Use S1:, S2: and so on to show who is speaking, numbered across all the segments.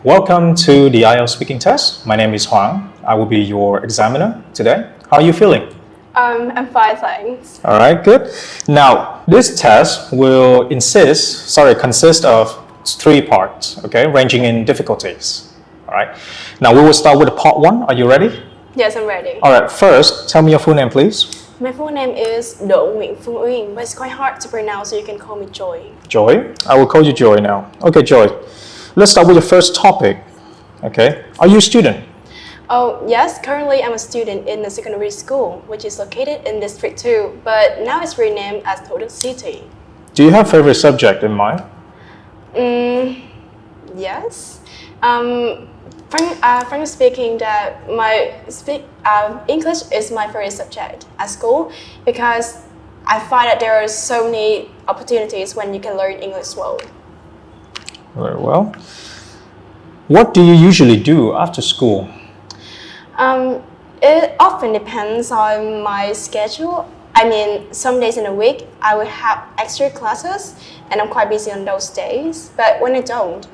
S1: Welcome to the Ielts speaking test. My name is Huang. I will be your examiner today. How are you feeling?
S2: I'm fine, thanks.
S1: All right, good. Now, this test will consist of three parts, okay, ranging in difficulties. All right. Now, we will start with part one. Are you ready?
S2: Yes, I'm ready.
S1: All right, first, tell me your full name, please.
S2: My full name is Đỗ Nguyễn Phương Uyên, but it's quite hard to pronounce, so you can call me Joy.
S1: Joy. I will call you Joy now. Okay, Joy. Let's start with your first topic. Okay. Are you a student?
S2: Oh, yes, currently I'm a student in a secondary school, which is located in District 2, but now it's renamed as Thủ Đức City.
S1: Do you have a favorite subject in mind?
S2: Yes. Frankly speaking, that English is my favorite subject at school because I find that there are so many opportunities when you can learn English well.
S1: Very well. What do you usually do after school?
S2: It often depends on my schedule. I mean, some days in a week I will have extra classes and I'm quite busy on those days. But when I don't,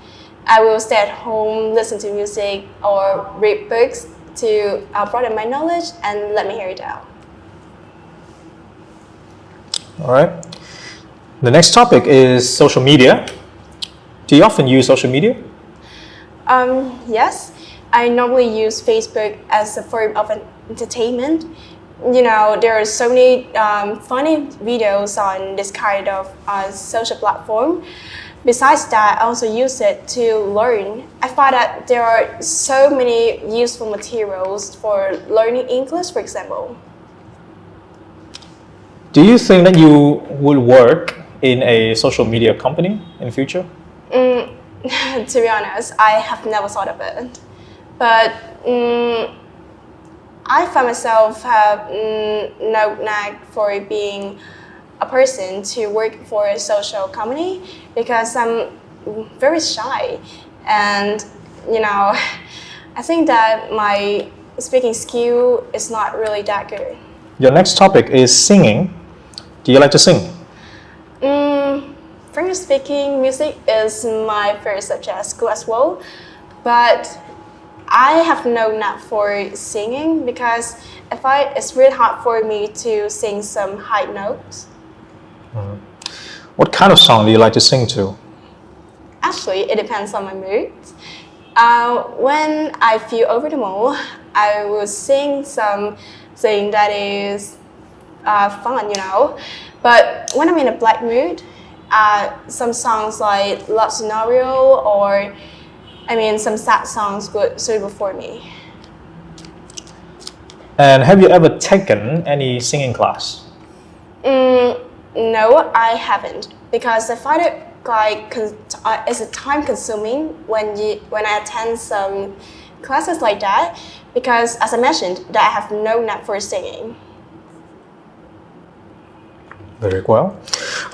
S2: I will stay at home, listen to music or read books to broaden my knowledge and let me hear it out.
S1: All right. The next topic is social media. Do you often use social media?
S2: Yes, I normally use Facebook as a form of entertainment. You know, there are so many funny videos on this kind of social platform. Besides that, I also use it to learn. I find that there are so many useful materials for learning English, for example.
S1: Do you think that you will work in a social media company in the future?
S2: To be honest, I have never thought of it. But I find myself have no knack for being a person to work for a social company because I'm very shy. And, you know, I think that my speaking skill is not really that good.
S1: Your next topic is singing. Do you like to sing?
S2: Frankly speaking, music is my favorite subject at school as well, but I have no knack for singing because it's really hard for me to sing some high notes.
S1: What kind of song do you like to sing to?
S2: Actually, it depends on my mood. When I feel over the moon, I will sing something that is fun, you know. But when I'm in a black mood, some songs like Love Scenario or some sad songs would suitable for me.
S1: And have you ever taken any singing class?
S2: No, I haven't because I find it like it's a time consuming when I attend some classes like that because as I mentioned that I have no knack for singing.
S1: Very well.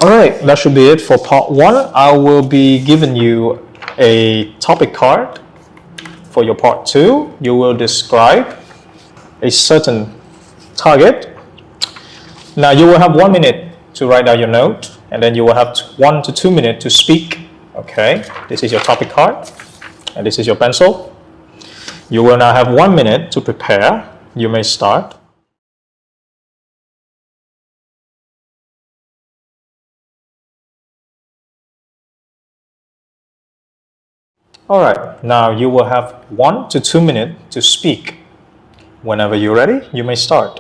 S1: All right, that should be it for part one. I will be giving you a topic card. For your part two, you will describe a certain target. Now you will have 1 minute to write down your note, and then you will have 1 to 2 minutes to speak. Okay, this is your topic card, and this is your pencil. You will now have 1 minute to prepare. You may start. All right, now you will have 1 to 2 minutes to speak. Whenever you're ready, you may start.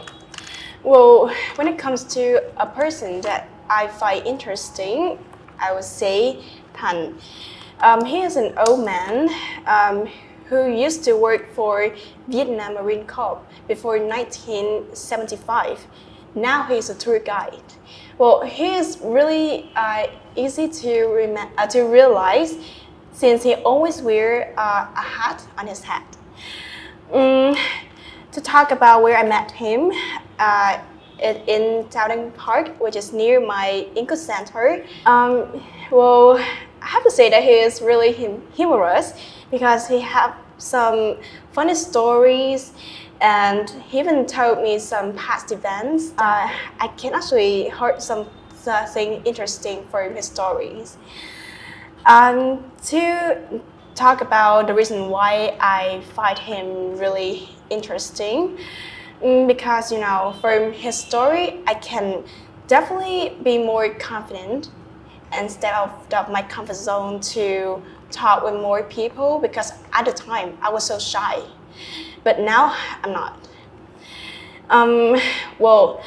S2: Well, when it comes to a person that I find interesting, I would say Thành. He is an old man who used to work for Vietnam Marine Corps before 1975. Now he's a tour guide. Well, he is really easy to realize since he always wears a hat on his head. To talk about where I met him, in Downing Park, which is near my English center. Well, I have to say that he is really humorous because he has some funny stories and he even told me some past events. I can actually heard something interesting from his stories. To talk about the reason why I find him really interesting. Because, from his story, I can definitely be more confident and step out of my comfort zone to talk with more people, because at the time I was so shy. But now I'm not. Well,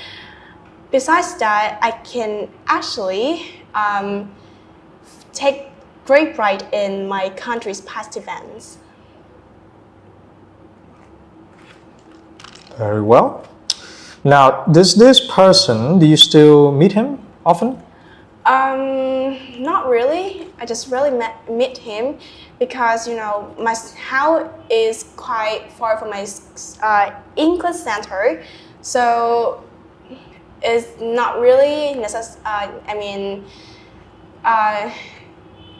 S2: besides that, I can actually take great pride in my country's past events.
S1: Very well. Now, this person, do you still meet him often?
S2: Not really. I just really meet him because my house is quite far from my English center, so it's not really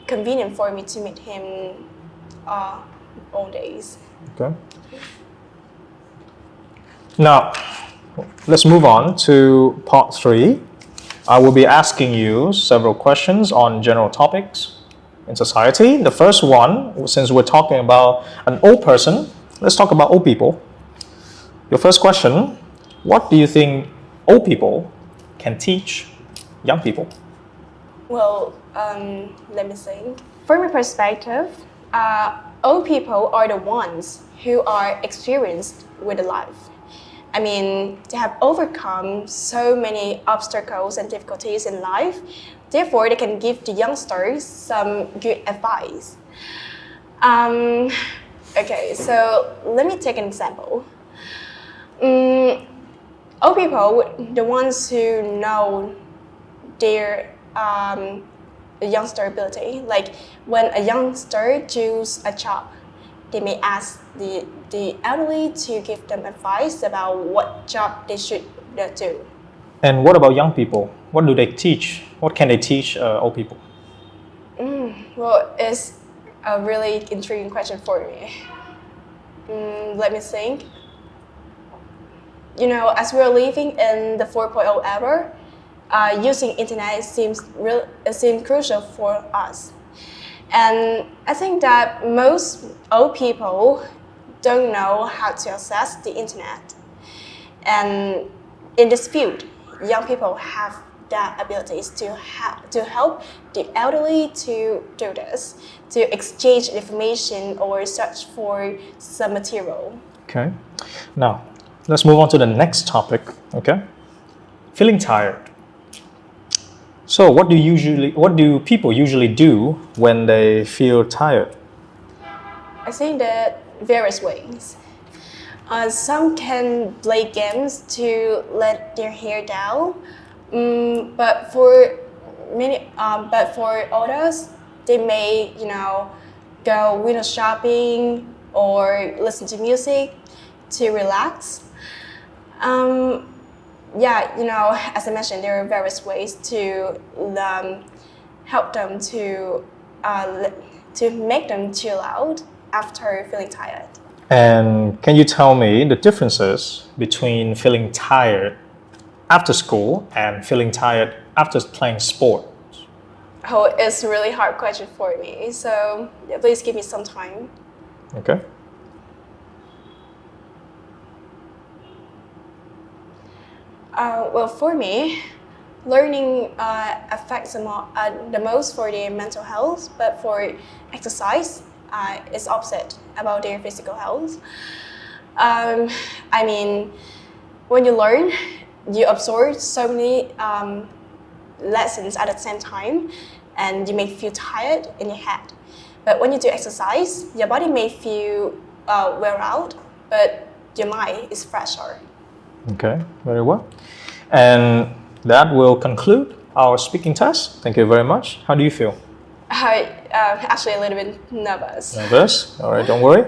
S2: convenient for me to meet him all days.
S1: Okay. Now, let's move on to part 3. I will be asking you several questions on general topics in society. The first one, since we're talking about an old person, let's talk about old people. Your first question, what do you think old people can teach young people?
S2: Well, let me think. From my perspective, old people are the ones who are experienced with life. I mean, they have overcome so many obstacles and difficulties in life. Therefore, they can give the youngsters some good advice. Okay, so let me take an example. Old people, the ones who know their youngster ability, like when a youngster chooses a job, they may ask the elderly to give them advice about what job they should do.
S1: And what about young people? What do they teach? What can they teach old people?
S2: Well, it's a really intriguing question for me. Let me think. As we're living in the 4.0 era, using internet seems crucial for us. And I think that most old people don't know how to access the internet. And in this field, young people have the abilities to help the elderly to do this, to exchange information or search for some material.
S1: Okay. Now, let's move on to the next topic. Okay. Feeling tired. So, what do people usually do when they feel tired?
S2: I think that various ways. Some can play games to let their hair down, but for others, they may go window shopping or listen to music to relax. As I mentioned, there are various ways to help them to make them chill out after feeling tired.
S1: And can you tell me the differences between feeling tired after school and feeling tired after playing sport?
S2: Oh, it's a really hard question for me, so please give me some time.
S1: Okay.
S2: Well, for me, learning affects the most for their mental health, but for exercise, it's opposite about their physical health. When you learn, you absorb so many lessons at the same time, and you may feel tired in your head. But when you do exercise, your body may feel wear out, but your mind is fresher.
S1: Okay, very well. And that will conclude our speaking test. Thank you very much. How do you feel?
S2: Actually a little bit nervous.
S1: Nervous? All right, don't worry.